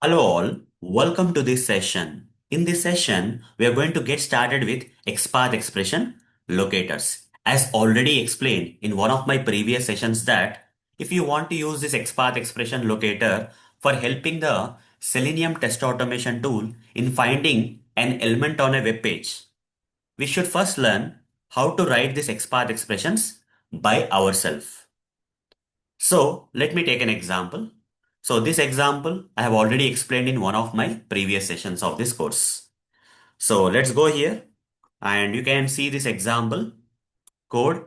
Hello all, welcome to this session. In this session, we are going to get started with XPath expression locators. As already explained in one of my previous sessions that if you want to use this XPath expression locator for helping the Selenium test automation tool in finding an element on a web page, we should first learn how to write these XPath expressions by ourselves. So let me take an example. So this example I have already explained in one of my previous sessions of this course. So let's go here and you can see this example code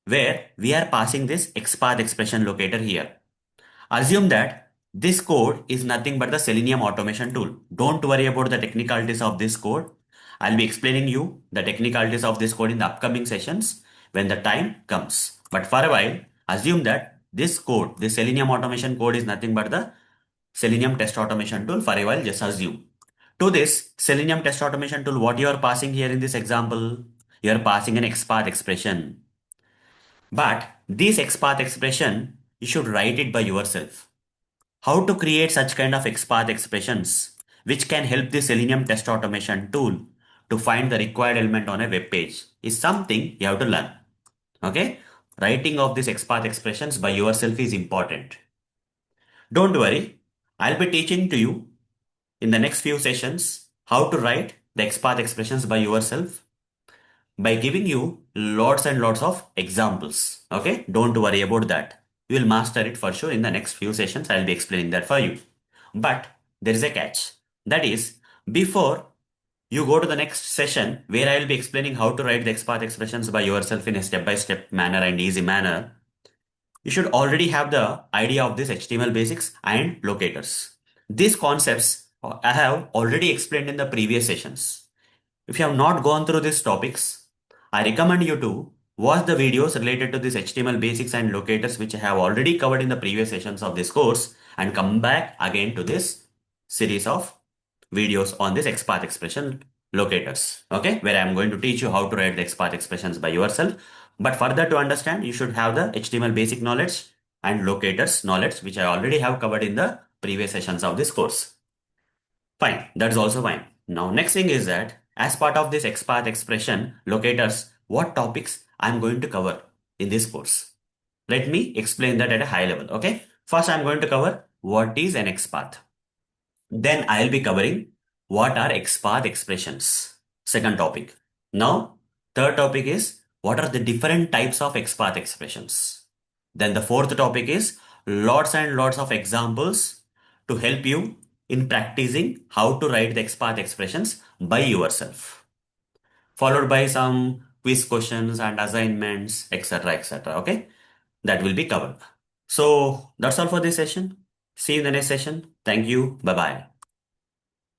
where we are passing this XPath expression locator here. Assume that this code is nothing but the Selenium automation tool. Don't worry about the technicalities of this code. I'll be explaining you the technicalities of this code in the upcoming sessions when the time comes. But for a while, assume that this code, this Selenium automation code is nothing but the Selenium test automation tool. For a while, just assume. To this Selenium test automation tool, what you are passing here in this example, you are passing an XPath expression. But this XPath expression, you should write it by yourself. How to create such kind of XPath expressions which can help the Selenium test automation tool to find the required element on a web page is something you have to learn. Okay? Writing of these XPath expressions by yourself is important. Don't worry, I'll be teaching to you in the next few sessions how to write the XPath expressions by yourself by giving you lots and lots of examples. Okay, don't worry about that. You will master it for sure in the next few sessions. I'll be explaining that for you. But there is a catch. That is, before you go to the next session where I will be explaining how to write the XPath expressions by yourself in a step-by-step manner and easy manner, you should already have the idea of this HTML basics and locators. These concepts I have already explained in the previous sessions. If you have not gone through these topics, I recommend you to watch the videos related to this HTML basics and locators which I have already covered in the previous sessions of this course and come back again to this series of videos on this XPath expression locators. Okay, where I am going to teach you how to write the XPath expressions by yourself. But further to understand, you should have the HTML basic knowledge and locators knowledge which I already have covered in the previous sessions of this course. Fine, that's also fine. Now, next thing is that as part of this XPath expression locators, what topics I'm going to cover in this course. Let me explain that at a high level. Okay. First, I'm going to cover what is an XPath. Then I'll be covering what are XPath expressions. Second topic. Now, third topic is what are the different types of XPath expressions. Then the fourth topic is lots and lots of examples to help you in practicing how to write the XPath expressions by yourself. Followed by some quiz questions and assignments, etc. etc. Okay, that will be covered. So that's all for this session. See you in the next session. Thank you. Bye bye.